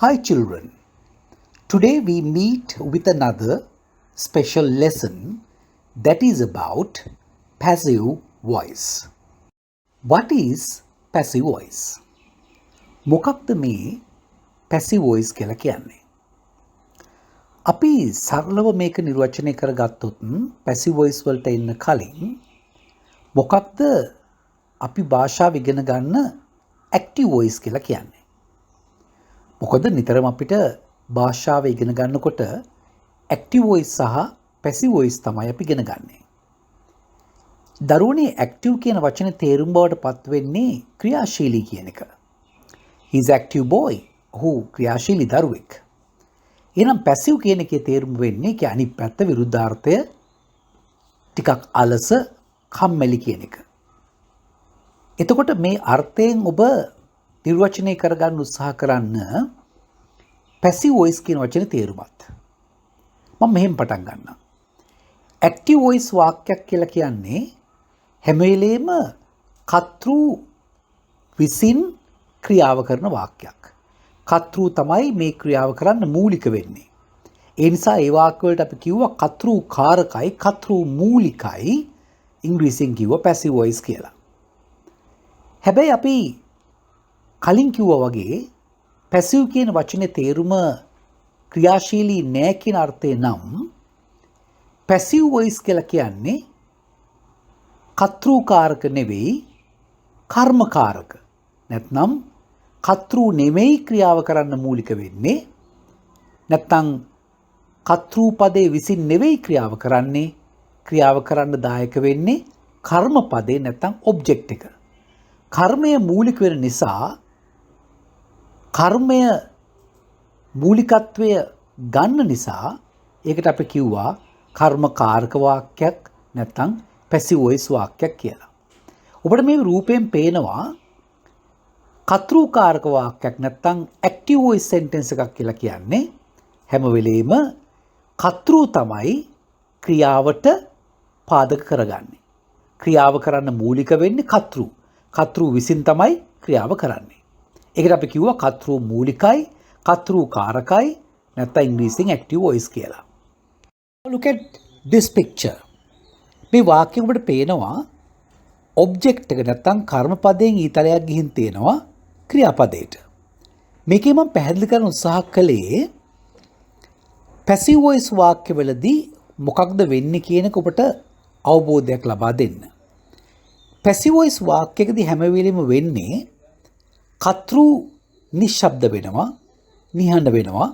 Hi children, today we meet with another special lesson that is about passive voice. What is passive voice? මොකක්ද මේ passive voice කියලා කියන්නේ? අපි සරලව මේක නිර්වචනය කරගත්තොත් passive voice වලට එන්න කලින් මොකක්ද අපි භාෂාව ඉගෙන ගන්න active voice කියලා කියන්නේ? මොකද නිතරම අපිට භාෂාව ඉගෙන ගන්නකොට active voice සහ passive voice තමයි අපි ඉගෙන ගන්නේ. දරුවනේ active කියන වචනේ තේරුම් බවට පත් වෙන්නේ ක්‍රියාශීලී කියන එක. He is active boy. ඔහු ක්‍රියාශීලී දරුවෙක්. එහෙනම් passive කියන එකේ තේරුම වෙන්නේ કે අනිත් පැත්ත විරුද්ධාර්ථය ටිකක් අලස කම්මැලි කියන එක. එතකොට මේ අර්ථයෙන් ඔබ නිර්වචනය කරගන්න උත්සාහ කරන්න passive voice කියන වචනේ තේරුමත්. මම මෙහෙම පටන් ගන්නම්. active voice වාක්‍යයක් කියලා කියන්නේ හැම වෙලේම කර්තෘ විසින් ක්‍රියාව කරන වාක්‍යයක්. කර්තෘ තමයි මේ ක්‍රියාව කරන්න මූලික වෙන්නේ. ඒ නිසා ඒ වාක්‍ය වලට අපි කිව්වා කර්තෘ කාරකයි කර්තෘ මූලිකයි ඉංග්‍රීසියෙන් කිව්වා passive voice කියලා. හැබැයි අපි කලින් කිව්වා වගේ passive කියන වචනේ තේරුම ක්‍රියාශීලී නෑ කියන අර්ථය නම් passive voice කියලා කියන්නේ කර්තෘකාරක නෙවෙයි කර්මකාරක. නැත්නම් කර්තෘ නෙමෙයි ක්‍රියාව කරන්න මූලික වෙන්නේ. නැත්නම් කර්තෘ පදේ විසින් නෙවෙයි ක්‍රියාව කරන්නේ. ක්‍රියාව කරන්න දායක වෙන්නේ කර්ම පදේ නැත්නම් ඔබ්ජෙක්ට් එක. කර්මය මූලික වෙන නිසා කර්මය මූලිකත්වය ගන්න නිසා ඒකට අපි කිව්වා කර්මකාරක වාක්‍යයක් නැත්නම් passive voice වාක්‍යයක් කියලා. ඔබට මේ රූපයෙන් පේනවා කර්තෘකාරක වාක්‍යයක් නැත්නම් active voice sentence එකක් කියලා කියන්නේ හැම වෙලෙම කර්තෘ තමයි ක්‍රියාවට පාදක කරගන්නේ. ක්‍රියාව කරන්න මූලික වෙන්නේ කර්තෘ. කර්තෘ විසින් තමයි ක්‍රියාව කරන්නේ. ඒකට අපි කිව්වා කර්තෘ මූලිකයි, කර්තෘ කාරකයි නැත්නම් ඉංග්‍රීසියෙන් active voice කියලා. Look at this picture. මේ වාක්‍යය ඔබට පේනවා ඔබ්ජෙක්ට් එක නැත්නම් කර්මපදයෙන් ඊතලයක් ගිහින් තියෙනවා ක්‍රියාපදයට. මේකේ මම පැහැදිලි කරන්න උත්සාහ කළේ passive voice වාක්‍යවලදී මොකක්ද වෙන්නේ කියන එක ඔබට අවබෝධයක් ලබා දෙන්න. passive voice වාක්‍යයකදී හැම වෙලෙම වෙන්නේ කර්තෘ නිශ්ශබ්ද වෙනවා, නිහඬ වෙනවා.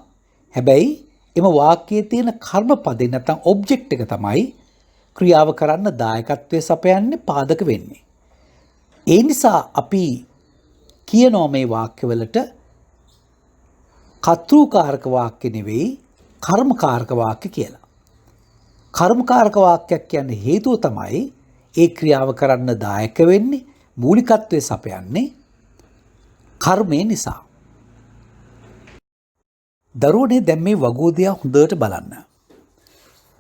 හැබැයි එම වාක්‍යයේ තියෙන කර්මපදේ නැත්නම් ඔබ්ජෙක්ට් එක තමයි ක්‍රියාව කරන්න දායකත්වයේ සපයන්නේ පාදක වෙන්නේ. ඒ නිසා අපි කියනවා මේ වාක්‍යවලට කර්තෘකාරක වාක්‍ය නෙවෙයි කර්මකාරක වාක්‍ය කියලා. කර්මකාරක වාක්‍යයක් කියන්නේ හේතුව තමයි ඒ ක්‍රියාව කරන්න දායක වෙන්නේ මූලිකත්වයේ සපයන්නේ කර්මය නිසා. දරුවනේ දැන් මේ වගුව දිහා හොඳට බලන්න.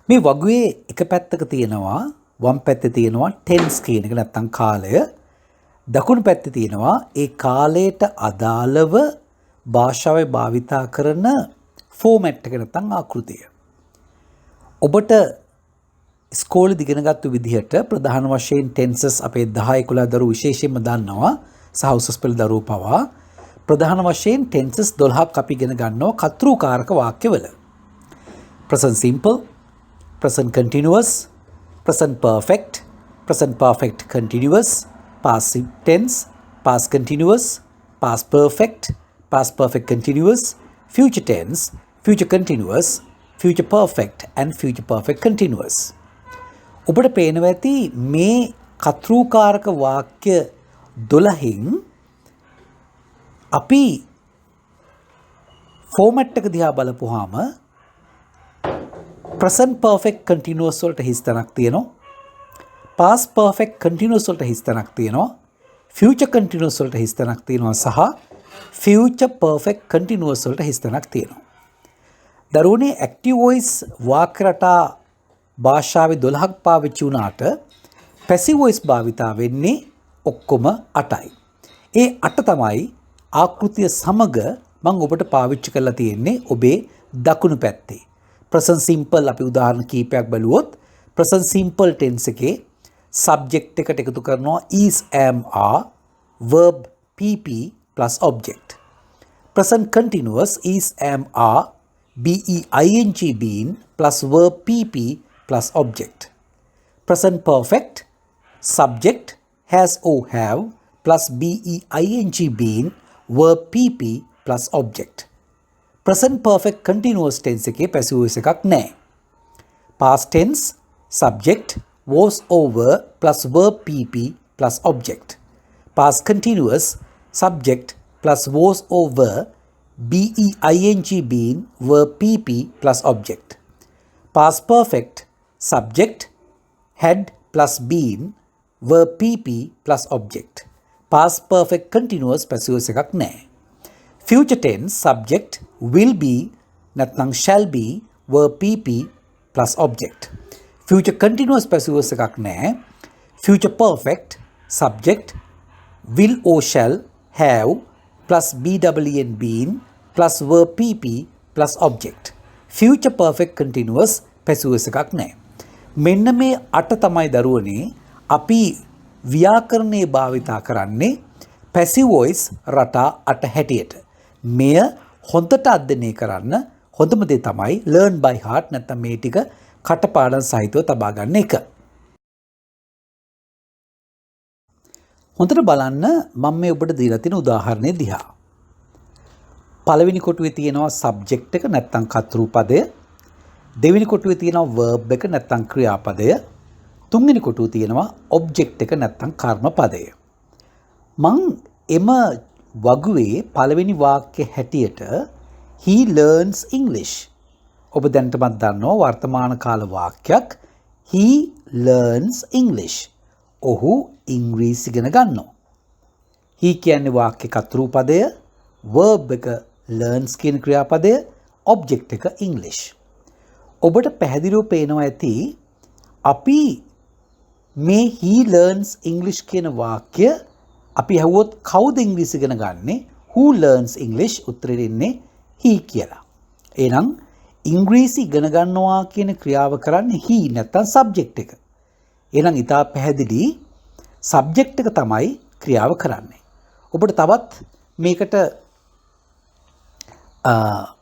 මේ වගුවේ එක පැත්තක තියෙනවා වම් පැත්තේ තියෙනවා ටෙන්ස් කියන එක නැත්නම් කාලය. දකුණු පැත්තේ තියෙනවා ඒ කාලයට අදාළව භාෂාවේ භාවිතා කරන ෆෝමැට් එක නැත්නම් ආකෘතිය. ඔබට ඉස්කෝලේ ඉගෙනගත්තු විදිහට ප්‍රධාන වශයෙන් ටෙන්සස් අපේ 10 11 දරුවෝ විශේෂයෙන්ම දන්නවා සහ උසස් පෙළ දරුවෝ පවා ප්‍රධාන වශයෙන් ටෙන්සස් 12ක් අපි ඉගෙන ගන්නවා කර්තෘකාරක වාක්‍යවල. present simple, present continuous, present perfect continuous, past tense, past continuous, past perfect continuous, future tense, future continuous, future perfect and future perfect continuous. ඔබට පේනවා ඇති මේ කර්තෘකාරක වාක්‍ය 12න් අපි ෆෝමැට් එක දිහා බලපුවාම present perfect continuous වලට හිස් තැනක් තියෙනවා. past perfect continuous වලට හිස් තැනක් තියෙනවා. future continuous වලට හිස් තැනක් තියෙනවා සහ future perfect continuous වලට හිස් තැනක් තියෙනවා. දරුවනේ active voice වාක්‍ය රටා භාෂාවේ 12ක් පාවිච්චි වුණාට passive voice භාවිතා වෙන්නේ ඔක්කොම 8යි. ඒ 8 තමයි ආකෘතිය සමග මම ඔබට පාවිච්චි කරලා තියෙන්නේ ඔබේ දකුණු පැත්තේ. present simple අපි උදාහරණ කීපයක් බලුවොත් present simple tense එකේ subject එකට එකතු කරනවා is am are verb pp plus object. present continuous is am are being been plus verb pp plus object. present perfect subject has or have plus being been verb pp plus object. present perfect continuous tense එකේ passive voice එකක් නැහැ. past tense subject was over plus verb pp plus object. past continuous subject plus was over being been verb pp plus object. past perfect subject had plus been verb pp plus object. past perfect continuous passive voice එකක් නැහැ. future tense subject will be නැත්නම් shall be verb pp plus object. future continuous passive voice එකක් නැහැ. future perfect subject will or shall have plus been been plus verb pp plus object. future perfect continuous passive voice එකක් නැහැ. මෙන්න මේ අට තමයි දරුවනේ අපි ව්‍යාකරණයේ භාවිතා කරන්නේ passive voice රටා අට හැටියට. මෙය හොඳට අධ්‍යයනය කරන්න හොඳම දේ තමයි learn by heart නැත්නම් මේ ටික කටපාඩම් සහිතව තබා ගන්න එක. හොඳට බලන්න මම මේ ඔබට දීලා තියෙන උදාහරණය දිහා. පළවෙනි කොටුවේ තියෙනවා subject එක නැත්නම් කර්තෘ පදය. දෙවෙනි කොටුවේ තියෙනවා verb එක නැත්නම් ක්‍රියාපදය. තුන්වෙනි කොටුවේ තියෙනවා object එක නැත්නම් කර්ම පදය. මං එම වගුවේ පළවෙනි වාක්‍ය හැටියට he learns English. ඔබ දැනටමත් දන්නවා වර්තමාන කාල වාක්‍යයක් he learns English. ඔහු ඉංග්‍රීසි ඉගෙන ගන්නවා. he කියන්නේ වාක්‍ය කර්තෘ පදය, verb එක learns කියන ක්‍රියාපදය, object එක English. ඔබට පැහැදිලිව පේනවා ඇති අපි මේ he learns English කියන වාක්‍ය අපි අහුවොත් කවුද ඉංග්‍රීසි ඉගෙන ගන්නෙ? who learns English උත්තරේ දෙන්නේ he කියලා. එහෙනම් ඉංග්‍රීසි ඉගෙන ගන්නවා කියන ක්‍රියාව කරන්නේ he නැත්නම් subject එක. එහෙනම් ඊටා පැහැදිලි subject එක තමයි ක්‍රියාව කරන්නේ. ඔබට තවත් මේකට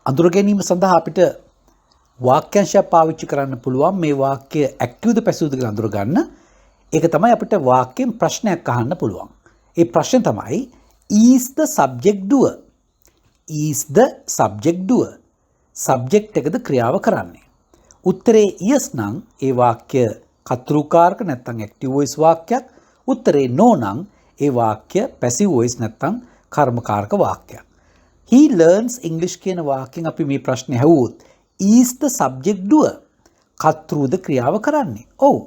අඳුර ගැනීම සඳහා අපිට වාක්‍යංශයක් පාවිච්චි කරන්න පුළුවන්. මේ වාක්‍ය active ද passive ද කියලා අඳුර ගන්න. ඒක තමයි අපිට වාක්‍යයෙන් ප්‍රශ්නයක් අහන්න පුළුවන්. ඒ ප්‍රශ්නේ තමයි is the subject doer? is the subject doer? subject එකද ක්‍රියාව කරන්නේ? උත්තරේ yes නම් ඒ වාක්‍ය කර්තෘකාරක නැත්නම් active voice වාක්‍යයක්. උත්තරේ no නම් ඒ වාක්‍ය passive voice නැත්නම් කර්මකාරක වාක්‍යයක්. he learns English කියන වාක්‍යයෙන් අපි මේ ප්‍රශ්නේ අහුවොත් is the subject doer? කර්තෘද ක්‍රියාව කරන්නේ? ඔව්.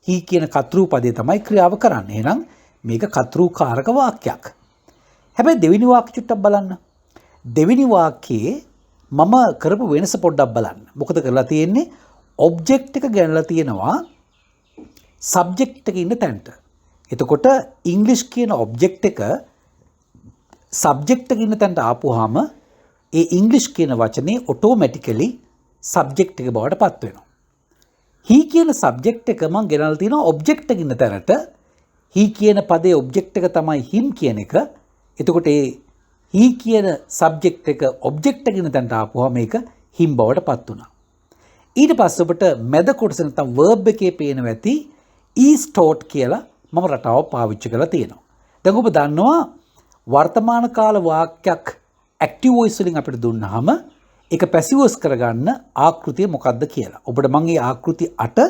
he කියන කර්තෘ පදේ තමයි ක්‍රියාව කරන්නේ. එහෙනම් මේක කර්තෘකාරක වාක්‍යයක්. හැබැයි දෙවෙනි වාක්‍ය චුට්ටක් බලන්න. දෙවෙනි වාක්‍යයේ මම කරපු වෙනස පොඩ්ඩක් බලන්න. මොකද කරලා තියෙන්නේ ඔබ්ජෙක්ට් එක ගන්නලා තියෙනවා සබ්ජෙක්ට් එක ඉන්න තැනට. එතකොට ඉංග්‍රීසි කියන ඔබ්ජෙක්ට් එක සබ්ජෙක්ට් එක ඉන්න තැනට ආපුවාම ඒ ඉංග්‍රීසි කියන වචනේ ඔටෝමැටිකලි සබ්ජෙක්ට් එක බවට පත් වෙනවා. he කියන සබ්ජෙක්ට් එක මම ගෙනල්ලා තියෙනවා ඔබ්ජෙක්ට් එක ඉන්න තැනට. he කියන පදේ ඔබ්ජෙක්ට් එක තමයි him කියන එක. එතකොට ඒ he කියන සබ්ජෙක්ට් එක ඔබ්ජෙක්ට් එක ඉන්න තැනට ආපුවාම මේක him බවට පත් වුණා. ඊට පස්සේ ඔබට මැද කොටස නැත්නම් verb එකේ පේනවා ඇති is taught කියලා මම රටාව පාවිච්චි කරලා තියෙනවා. දැන් ඔබ දන්නවා වර්තමාන කාල වාක්‍යයක් active voice වලින් අපිට දුන්නාම ඒක passive voice කරගන්න ආකෘතිය මොකක්ද කියලා. ඔබට මම මේ ආකෘති 8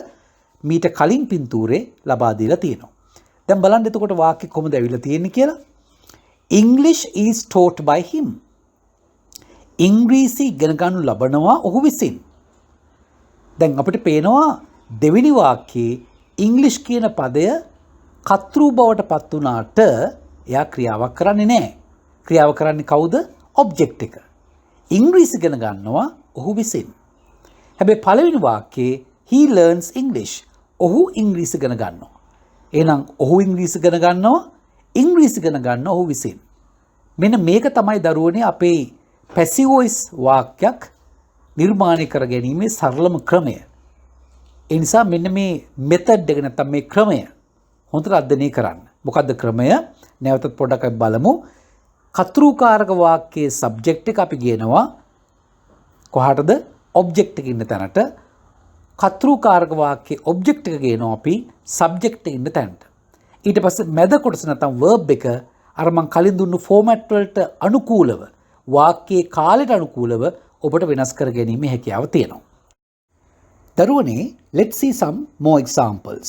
මීට කලින් පින්තූරේ ලබා දීලා තියෙනවා. දැන් බලන්න එතකොට වාක්‍ය කොහොමද ඇවිල්ලා තියෙන්නේ කියලා. English is taught by him. ඉංග්‍රීසි ඉගෙන ගන්නු ලබනවා ඔහු විසින්. දැන් අපිට පේනවා දෙවෙනි වාක්‍යයේ ඉංග්‍රීසි කියන පදය කර්තෘ බවට පත් වුණාට එයා ක්‍රියාවක් කරන්නේ නැහැ. ක්‍රියාව කරන්නේ කවුද? ඔබ්ජෙක්ට් එක. ඉංග්‍රීසි ඉගෙන ගන්නවා ඔහු විසින්. හැබැයි පළවෙනි වාක්‍යයේ he learns English. ඔහු ඉංග්‍රීසි ඉගෙන ගන්නවා. එහෙනම් ඔහු ඉංග්‍රීසි ඉගෙන ගන්නවා ඉංග්‍රීසි ඉගෙන ගන්න ඔහු විසින්. මෙන්න මේක තමයි දරුවනේ අපේ පැසිව් වොයිස් වාක්‍යයක් නිර්මාණය කර ගැනීමේ සරලම ක්‍රමය. ඒ නිසා මෙන්න මේ මෙතඩ් එක නැත්නම් මේ ක්‍රමය හොඳට අධ්‍යයනය කරන්න. මොකද්ද ක්‍රමය? නැවතත් පොඩ්ඩක් අපි බලමු. කතෘකාරක වාක්‍යයේ සබ්ජෙක්ට් එක අපි කියනවා කොහටද? ඔබ්ජෙක්ට් එක ඉන්න තැනට. කතෘකාරක වාක්‍යයේ ඔබ්ජෙක්ට් එක ගේනවා අපි සබ්ජෙක්ට් එක ඉන්න තැනට. ඊට පස්සේ මැද කොටස නැත්නම් verb එක අර මං කලින් දුන්නු ෆෝමැට් වලට අනුකූලව වාක්‍යයේ කාලයට අනුකූලව ඔබට වෙනස් කර ගැනීමේ හැකියාව තියෙනවා. දරුවනේ, let's see some more examples.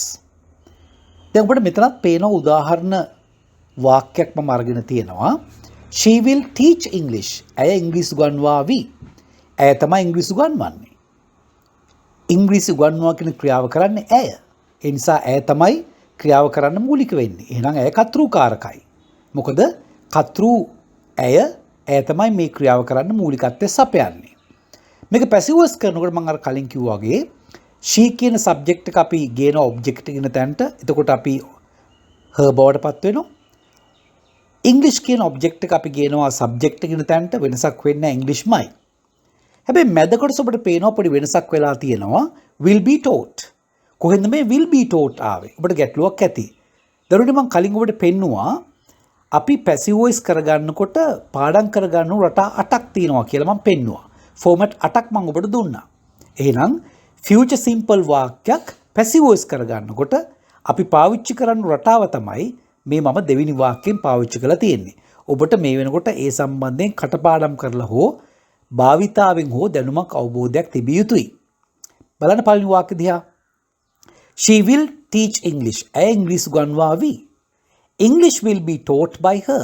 දැන් ඔබට මෙතනත් පේන උදාහරණ වාක්‍යයක් මම අරගෙන තියෙනවා. She will teach English. ඇය ඉංග්‍රීසි උගන්වාවි. ඇය තමයි ඉංග්‍රීසි උගන්වන්නේ. ඉංග්‍රීසි උගන්වනවා කියන ක්‍රියාව කරන්නේ ඇය. ඒ නිසා ඇය තමයි ක්‍රියාව කරන්න මූලික වෙන්නේ. එහෙනම් ඇය කතෘකාරකයි. මොකද කතෘ ඇය තමයි මේ ක්‍රියාව කරන්න මූලිකත්වය සපයන්නේ. මේක පැසිව් වොයිස් කරනකොට මම අර කලින් කිව්වා වගේ she කියන සබ්ජෙක්ට් එක අපි ගේන ඔබ්ජෙක්ට් එක ඉන්න තැනට. එතකොට අපි her බවටපත් වෙනවා. ඉංග්‍රීසි කියන ඔබ්ජෙක්ට් එක අපි ගේනවා සබ්ජෙක්ට් එක ඉන්න තැනට. වෙනසක් වෙන්නේ නැහැ, ඉංග්‍රීසිමයි. හැබැයි මැද කොටස ඔබට පේනවා පොඩි වෙනසක් වෙලා තියෙනවා. will be taught. කොහෙන්ද මේ will be taught ආවේ? ඔබට ගැටලුවක් ඇති. දරුවනේ මම කලින් ඔබට පෙන්නුවා අපි පැසිව් වොයිස් කරගන්නකොට පාඩම් කරගන්න රටා 8ක් තියෙනවා කියලා මම පෙන්නුවා. ෆෝමැට් 8ක් මම ඔබට දුන්නා. එහෙනම් ෆියුචර් සිම්පල් වාක්‍යයක් පැසිව් වොයිස් කරගන්නකොට අපි පාවිච්චි කරන රටාව තමයි මේ මම දෙවෙනි වාක්‍යයෙන් පාවිච්චි කරලා තියෙන්නේ. ඔබට මේ වෙනකොට ඒ සම්බන්ධයෙන් කටපාඩම් කරලා හෝ භාවිතාවෙන් හෝ දැනුමක් අවබෝධයක් තිබිය යුතුයි. බලන්න පළවෙනි වාක්‍ය දිහා. She will teach English. ඇය ඉංග්‍රීසි උගන්වාවි. English will be taught by her.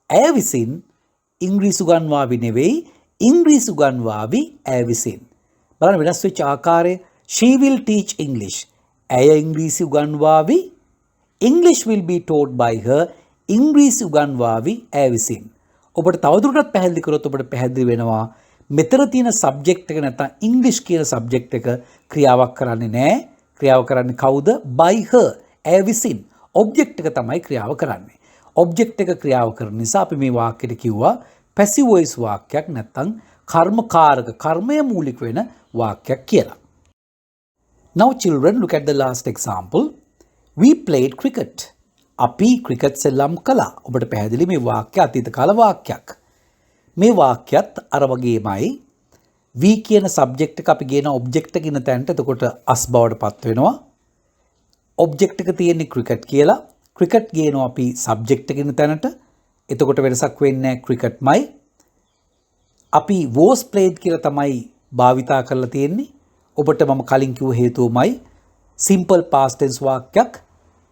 ඇය විසින් ඉංග්‍රීසි උගන්වාවි නෙවෙයි, ඉංග්‍රීසි උගන්වාවි ඇය විසින්. බලන්න වෙනස් වෙච්ච ආකාරය. She will teach English. ඇය ඉංග්‍රීසි උගන්වාවි. English will be taught by her. ඉංග්‍රීසි උගන්වාවි ඇය විසින්. ඔබට තවදුරටත් පැහැදිලි කරොත් ඔබට පැහැදිලි වෙනවා මෙතන තියෙන සබ්ජෙක්ට් එක නැත්නම් ඉංග්‍රීසි කියන සබ්ජෙක්ට් එක ක්‍රියාවක් කරන්නේ නැහැ. ක්‍රියාව කරන්නේ කවුද? by her. ඇය විසින්. ඔබ්ජෙක්ට් එක තමයි ක්‍රියාව කරන්නේ. ඔබ්ජෙක්ට් එක ක්‍රියාව කරන නිසා අපි මේ වාක්‍යෙට කිව්වා පැසිව් වොයිස් වාක්‍යයක් නැත්නම් කර්මකාරක කර්මය මූලික වෙන වාක්‍යයක් කියලා. Now children, look at the last example. We played cricket. අපි ක්‍රිකට් සෙල්ලම් කළා. ඔබට පැහැදිලි මේ වාක්‍ය අතීත කාල වාක්‍යයක්. මේ වාක්‍යත් අර වගේමයි we කියන සබ්ජෙක්ට් එක අපි ගේන ඔබ්ජෙක්ට් එක ඉන්න තැනට එතකොට as බවට පත් වෙනවා. ඔබ්ජෙක්ට් එක තියෙන්නේ ක්‍රිකට් කියලා. ක්‍රිකට් ගේනවා අපි සබ්ජෙක්ට් එක ඉන්න තැනට. එතකොට වෙනසක් වෙන්නේ නැහැ, ක්‍රිකට්මයි. අපි was played කියලා තමයි භාවිතා කරලා තියෙන්නේ. ඔබට මම කලින් කිව්ව හේතුවමයි simple past tense වාක්‍යයක්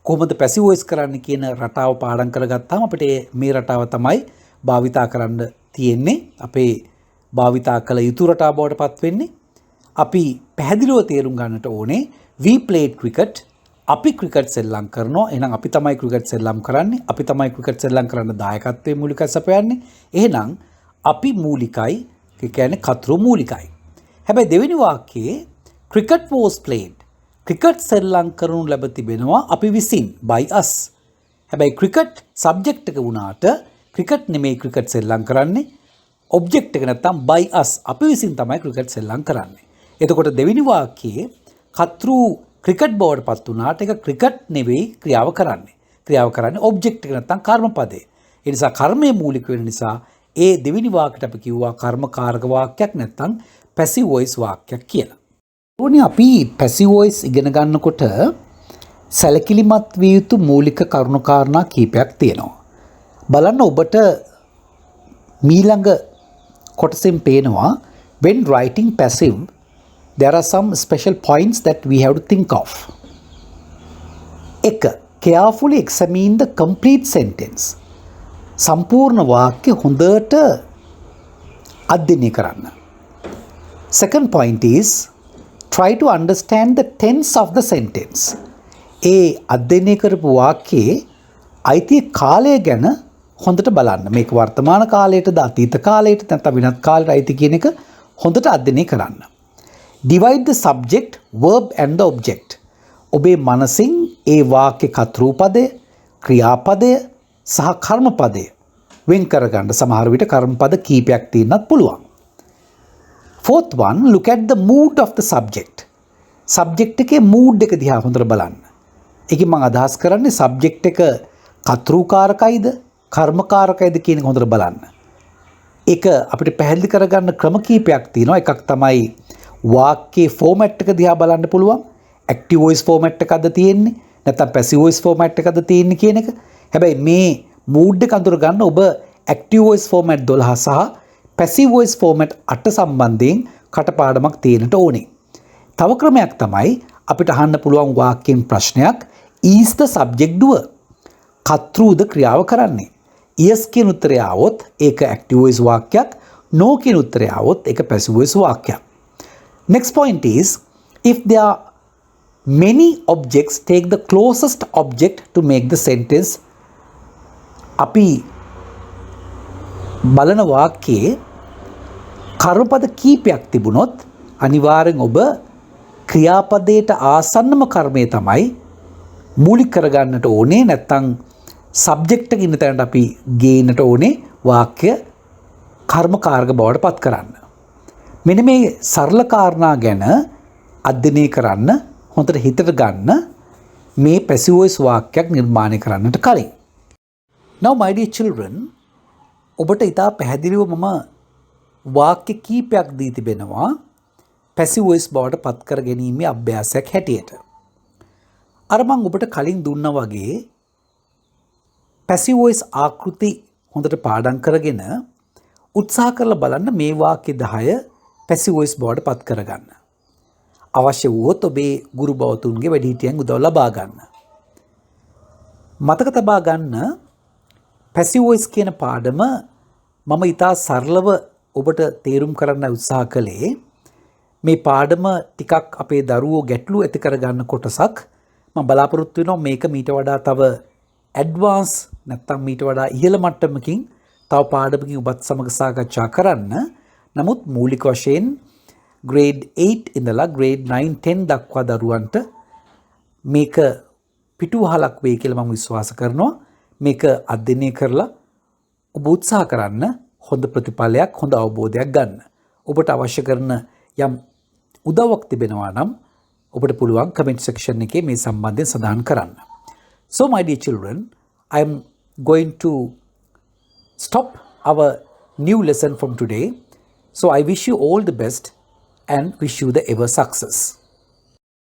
කොහොමද පැසිව් වොයිස් කරන්න කියන රටාව පාඩම් කරගත්තාම අපිට මේ රටාව තමයි භාවිතා කරන්න තියෙන්නේ. අපේ භාවිතා කළ යුතු රටාව බවට පත් වෙන්නේ. අපි පැහැදිලිව තේරුම් ගන්නට ඕනේ we played cricket. අපි ක්‍රිකට් සෙල්ලම් කරනවා. එහෙනම් අපි තමයි ක්‍රිකට් සෙල්ලම් කරන්නේ. අපි තමයි ක්‍රිකට් සෙල්ලම් කරන්න දායකත්වයේ මූලිකව සපයන්නේ. එහෙනම් අපි මූලිකයි, ඒ කියන්නේ කතෘ මූලිකයි. හැබැයි දෙවෙනි වාක්‍යයේ cricket was played. ක්‍රිකට් සෙල්ලම් කරනු ලැබ තිබෙනවා අපි විසින්, by us. හැබැයි ක්‍රිකට් සබ්ජෙක්ට් එක වුණාට ක්‍රිකට් නෙමෙයි ක්‍රිකට් සෙල්ලම් කරන්නේ. ඔබ්ජෙක්ට් එක නැත්තම් by us, අපි විසින් තමයි ක්‍රිකට් සෙල්ලම් කරන්නේ. එතකොට දෙවෙනි වාක්‍යයේ කතෘ ක්‍රිකට් බවට පත් වුණාට ඒක ක්‍රිකට් නෙවෙයි ක්‍රියාව කරන්නේ. ක්‍රියාව කරන්නේ ඔබ්ජෙක්ට් එක නැත්තම් කර්මපදේ. ඒ නිසා කර්මයේ මූලික වෙන නිසා ඒ දෙවෙනි වාක්‍යයට අපි කිව්වා කර්මකාරක වාක්‍යයක් නැත්තම් පැසිව් වොයිස් වාක්‍යයක් කියලා. ඕනේ අපි පැසිව් වොයිස් ඉගෙන ගන්නකොට සැලකිලිමත් විය යුතු මූලික කරුණු කාරණා කීපයක් තියෙනවා. බලන්න ඔබට මීළඟ කොටසෙන් පේනවා when writing passive there are some special points that we have to think of. 1. Carefully examine the complete sentence. සම්පූර්ණ වාක්‍ය හොඳට අධ්‍යයනය කරන්න. Second point is try to understand the tense of the sentence. ඒ අධ්‍යයනය කරපු වාක්‍යයේ අයිති කාලය ගැන හොඳට බලන්න. මේක වර්තමාන කාලයටද අතීත කාලයටද නැත්නම් විනත් කාලයට අයිති කියන එක හොඳට අධ්‍යයනය කරන්න. Divide the subject, verb and the object. ඔබේ මනසින් ඒ වාක්‍ය කතෘපදය, ක්‍රියාපදය සහ කර්මපදය වෙන් කරගන්න සමහර විට කර්මපද කීපයක් තියෙන්නත් පුළුවන්. Fourth one, look at the mood of the subject. Subject එකේ mood එක දිහා හොඳට බලන්න. ඒකෙන් මම අදහස් කරන්නේ subject එක කර්තෘකාරකයිද කර්මකාරකයිද කියන එක හොඳට බලන්න. ඒක අපිට පැහැදිලි කරගන්න ක්‍රම කීපයක් තියෙනවා. එකක් තමයි වාක්‍යයේ ෆෝමැට් එක දිහා බලන්න පුළුවන්. ඇක්ටිව් වොයිස් ෆෝමැට් එකක්ද තියෙන්නේ නැත්නම් පැසිව් වොයිස් ෆෝමැට් එකක්ද තියෙන්නේ කියන එක. හැබැයි මේ මූඩ් එක අඳුර ගන්න ඔබ ඇක්ටිව් වොයිස් ෆෝමැට් 12 සහ පැසිව් වොයිස් ෆෝමැට් 8 සම්බන්ධයෙන් කටපාඩමක් තියෙන්නට ඕනේ. තව ක්‍රමයක් තමයි අපිට අහන්න පුළුවන් වාක්‍යයෙන් ප්‍රශ්නයක් is the subject doer. කතෘද ක්‍රියාව කරන්නේ. yes කියන උත්තරය આવොත් ඒක ඇක්ටිව් වොයිස් වාක්‍යයක්. no කියන උත්තරය આવොත් ඒක පැසිව් වොයිස් වාක්‍යයක්. Next point is, if there are many objects, take the closest object to make the sentence. අපි බලන වාක්‍යයේ කර්මපද කීපයක් තිබුණොත් අනිවාර්යෙන් ඔබ ක්‍රියාපදයට ආසන්නම කර්මය තමයි මූලික කරගන්නට ඕනේ. නැත්නම් සබ්ජෙක්ට් එක ඉන්න තැනට අපි ගේන්නට ඕනේ වාක්‍ය කර්මකාරක බවට පත් කරන්න. මෙන්න මේ සරල කාරණා ගැන අධ්‍යයනය කරන්න හොඳට හිතට ගන්න මේ පැසිව් වොයිස් වාක්‍යයක් නිර්මාණය කරන්නට කලින්. Now my dear children, ඔබට ඉතා පැහැදිලිව මම වාක්‍ය කීපයක් දී තිබෙනවා පැසිව් වොයිස් බවට පත් කර ගැනීමේ අභ්‍යාසයක් හැටියට. අර මම ඔබට කලින් දුන්නා වගේ පැසිව් වොයිස් ආකෘති හොඳට පාඩම් කරගෙන උත්සාහ කරලා බලන්න මේ වාක්‍ය 10 පැසිව් වොයිස් බවට පත් කරගන්න. අවශ්‍ය වුවොත් ඔබේ ගුරු බවතුන්ගේ වැඩිහිටියන් උදව් ලබා ගන්න. මතක තබා ගන්න පැසිව් වොයිස් කියන පාඩම මම ඉතා සරලව ඔබට තේරුම් කරන්න උත්සාහ කළේ. මේ පාඩම ටිකක් අපේ දරුවෝ ගැටලු ඇති කරගන්න කොටසක්. මම බලාපොරොත්තු වෙනවා මේක මීට වඩා තව ඇඩ්වාන්ස් නැත්නම් මීට වඩා ඉහළ මට්ටමකින් තව පාඩමකින් ඔබත් සමග සාකච්ඡා කරන්න. නමුත් මූලික වශයෙන් grade 8 ඉඳලා grade 9 10 දක්වා දරුවන්ට මේක පිටුවහලක් වෙයි කියලා මම විශ්වාස කරනවා. මේක අධ්‍යයනය කරලා ඔබ උත්සාහ කරන්න හොඳ ප්‍රතිඵලයක් හොඳ අවබෝධයක් ගන්න. ඔබට අවශ්‍ය කරන යම් උදව්වක් තිබෙනවා නම් ඔබට පුළුවන් comment section එකේ මේ සම්බන්ධයෙන් සඳහන් කරන්න. So my dear children, I am going to stop our new lesson from today. So I wish you all the best and wish you the ever success.